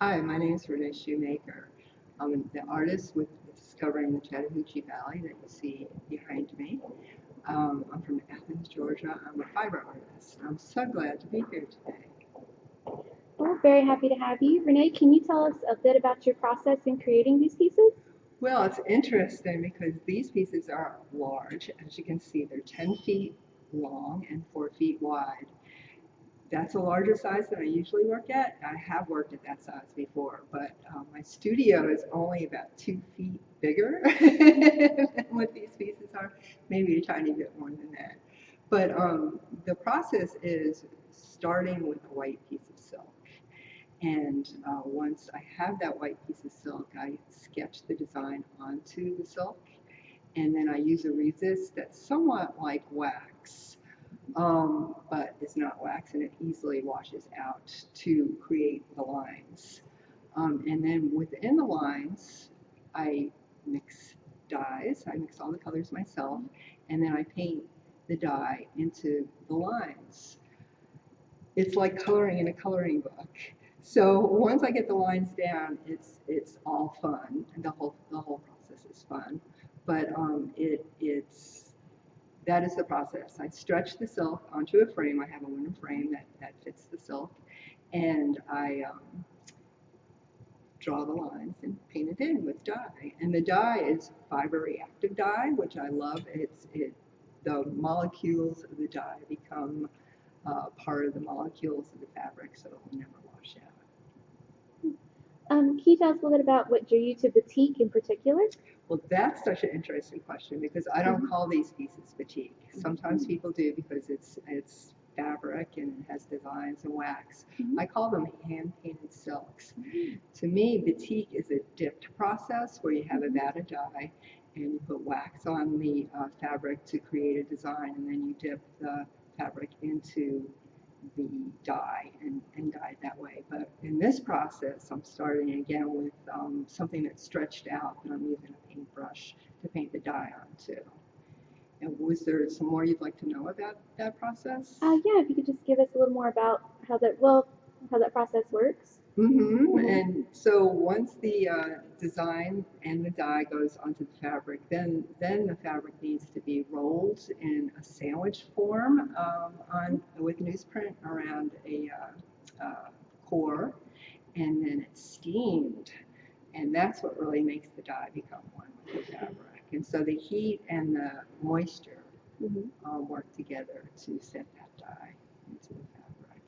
Hi, my name is Rene Shoemaker. I'm the artist with Discovering the Chattahoochee Valley that you see behind me. I'm from Athens, Georgia. I'm a fiber artist. I'm so glad to be here today. Well, very happy to have you. Renee, can you tell us a bit about your process in creating these pieces? Well, it's interesting because these pieces are large. As you can see, they're 10 feet long and 4 feet wide. That's a larger size than I usually work at. I have worked at that size before, but my studio is only about 2 feet bigger than what these pieces are, maybe a tiny bit more than that. But the process is starting with a white piece of silk. And once I have that white piece of silk, I sketch the design onto the silk. And then I use a resist that's somewhat like wax, but it's not wax and it easily washes out to create the lines. And then within the lines, I mix dyes. I mix all the colors myself, and then I paint the dye into the lines. It's like coloring in a coloring book. So once I get the lines down, it's all fun, and the whole process is fun. But it's that is the process. I stretch the silk onto a frame. I have a wooden frame that fits the silk, and I draw the lines and paint it in with dye. And the dye is fiber reactive dye, which I love. The molecules of the dye become part of the molecules of the fabric, so it will never wash out. Can you tell us a little bit about what drew you to batik in particular? Well, that's such an interesting question because I don't call these pieces batik. Sometimes people do because it's fabric and it has designs and wax. I call them hand painted silks. To me, batik is a dipped process where you have a vat of dye and you put wax on the fabric to create a design, and then you dip the fabric into the dye and dye it that way. But in this process, I'm starting again with something that's stretched out that I'm using a paintbrush to paint the dye onto. And was there some more you'd like to know about that process? Yeah, if you could just give us a little more about how that process works. And so once the design and the dye goes onto the fabric, then the fabric needs to be rolled in a sandwich form on with newsprint around a core, and then it's steamed, and that's what really makes the dye become one with the fabric. And so the heat and the moisture work together to set that dye into the fabric.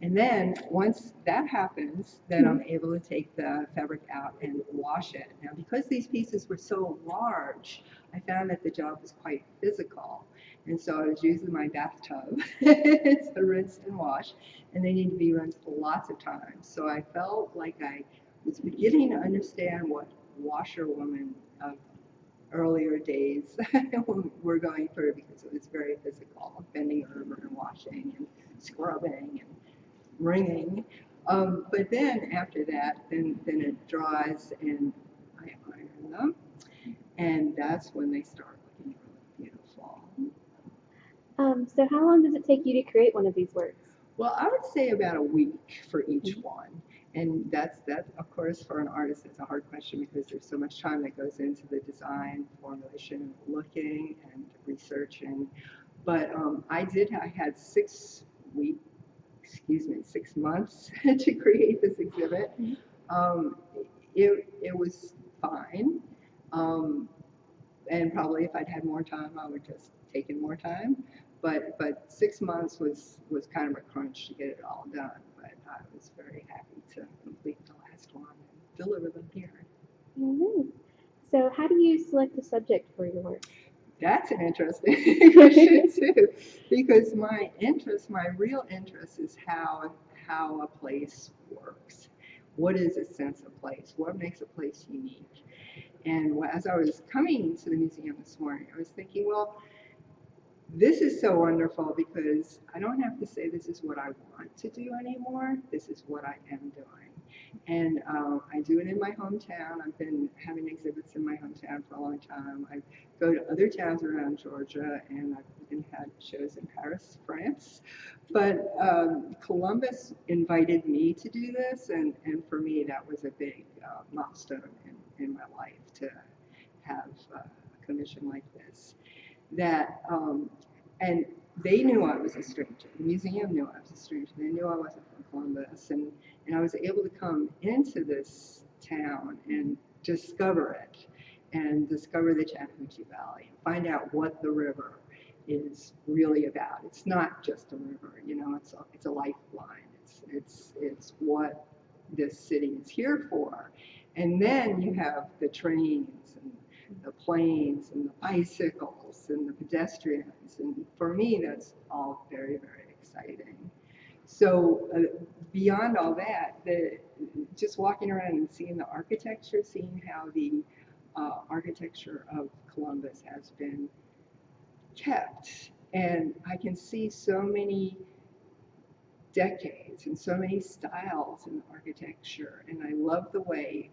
And then once that happens, then I'm able to take the fabric out and wash it. Now, because these pieces were so large, I found that the job was quite physical. And so I was using my bathtub to rinse and wash, and they need to be rinsed lots of times. So I felt like I was beginning to understand what washerwomen of earlier days were going through because it was very physical, bending over and washing and scrubbing and wringing. But then after that, then it dries and I iron them, and that's when they start looking really beautiful. So how long does it take you to create one of these works? Well, I would say about a week for each one. And that of course for an artist it's a hard question because there's so much time that goes into the design, formulation, looking and researching. But I had 6 weeks, excuse me, 6 months to create this exhibit. Um, it was fine. Um, and probably if I'd had more time, I would just taken more time. But 6 months was kind of a crunch to get it all done. But I was very happy to complete the last one and deliver them here. Mm-hmm. So how do you select a subject for your work? That's an interesting question too, because my real interest is how a place works. What is a sense of place? What makes a place unique? And as I was coming to the museum this morning, I was thinking, well, this is so wonderful because I don't have to say this is what I want to do anymore. This is what I am doing. And I do it in my hometown. I've been having exhibits in my hometown for a long time. I go to other towns around Georgia, and I've even had shows in Paris, France. But Columbus invited me to do this, and for me, that was a big milestone in my life to have a commission like this. That and they knew I was a stranger. The museum knew I was a stranger. They knew I wasn't from Columbus, and I was able to come into this town and discover it, and discover the Chattahoochee Valley, and find out what the river is really about. It's not just a river, you know. It's a lifeline. It's what this city is here for. And then you have the trains and the planes and the bicycles and the pedestrians. And for me, that's all very, very exciting. So beyond all that, just walking around and seeing the architecture, seeing how the architecture of Columbus has been kept. And I can see so many decades and so many styles in architecture. And I love the way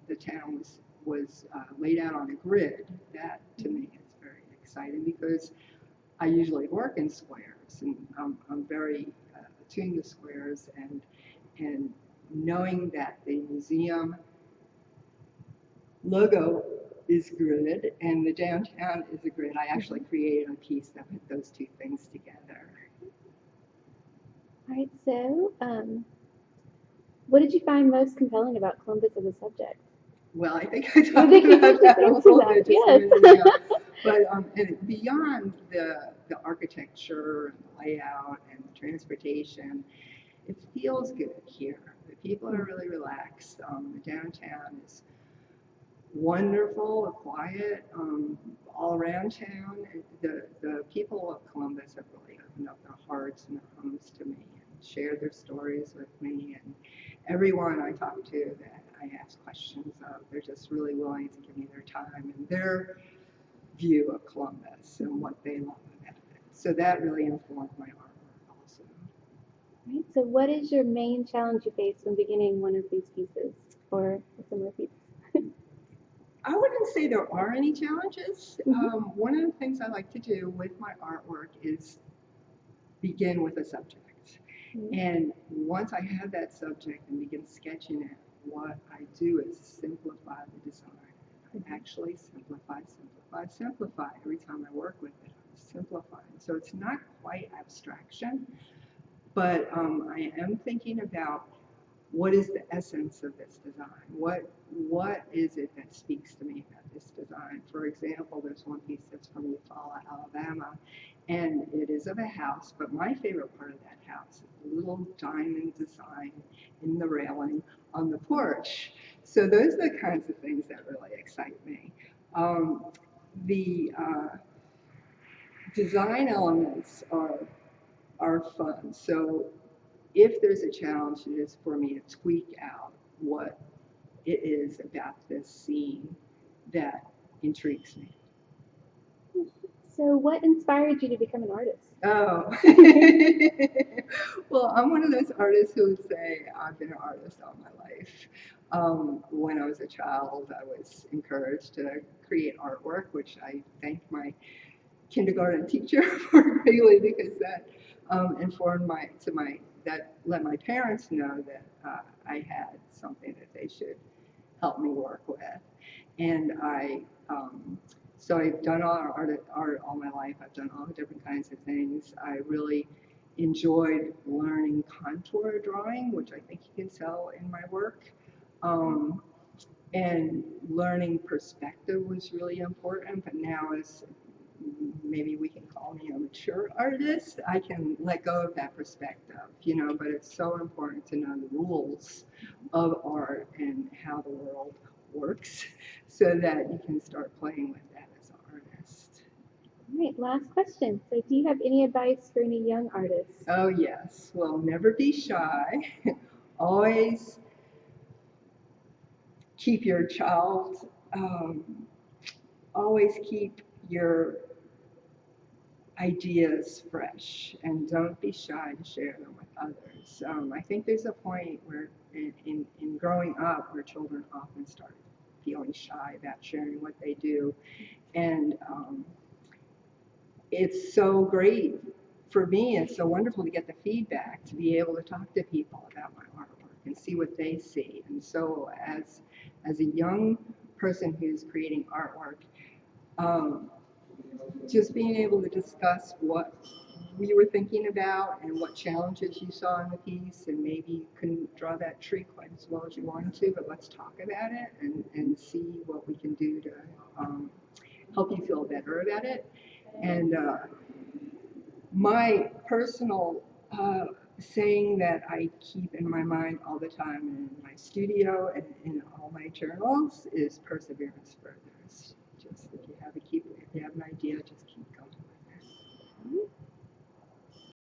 the town was laid out on a grid. That to me is very exciting because I usually work in squares, and I'm very attuned to squares, and knowing that the museum logo is grid and the downtown is a grid, I actually created a piece that put those two things together. All right, so what did you find most compelling about Columbus as a subject? Well, I think I I talked think you about did that a answer little that, bit just yes. a minute ago. But and beyond the architecture and the layout and the transportation, it feels good here. The people are really relaxed. The downtown is wonderful, quiet, all around town. The people of Columbus have really opened up their hearts and their homes to me and shared their stories with me. And everyone I talk to that I ask questions of, they're just really willing to give me their time and their view of Columbus and what they love about it. So that really informed my artwork also. Right, so what is your main challenge you face when beginning one of these pieces or a similar piece? I wouldn't say there are any challenges. One of the things I like to do with my artwork is begin with a subject. And once I have that subject and begin sketching it, what I do is simplify the design. I actually simplify every time I work with it. I'm simplifying. So it's not quite abstraction, but I am thinking about what is the essence of this design? What is it that speaks to me about this design? For example, there's one piece that's from Eufaula, Alabama, and it is of a house, but my favorite part of that house is the little diamond design in the railing on the porch. So those are the kinds of things that really excite me. The design elements are fun. So if there's a challenge, it is for me to tweak out what it is about this scene that intrigues me. So what inspired you to become an artist? Oh, well, I'm one of those artists who would say I've been an artist all my life. When I was a child, I was encouraged to create artwork, which I thank my kindergarten teacher for greatly because that informed that let my parents know that I had something that they should help me work with. And so I've done art all my life. I've done all the different kinds of things. I really enjoyed learning contour drawing, which I think you can tell in my work. And learning perspective was really important, but now as maybe we can call me a mature artist, I can let go of that perspective, but it's so important to know the rules of art and how the world works so that you can start playing with that as an artist. All right, last question. So do you have any advice for any young artists? Oh, yes. Well, never be shy. Always keep your always keep your ideas fresh, and don't be shy to share them with others. I think there's a point where in growing up where children often start feeling shy about sharing what they do. And it's so great for me. It's so wonderful to get the feedback, to be able to talk to people about my artwork and see what they see. And so as a young person who's creating artwork, um, just being able to discuss what we were thinking about and what challenges you saw in the piece, and maybe you couldn't draw that tree quite as well as you wanted to, but let's talk about it and see what we can do to help you feel better about it. And my personal saying that I keep in my mind all the time in my studio and in all my journals is perseverance furthers. Just if you have an idea, just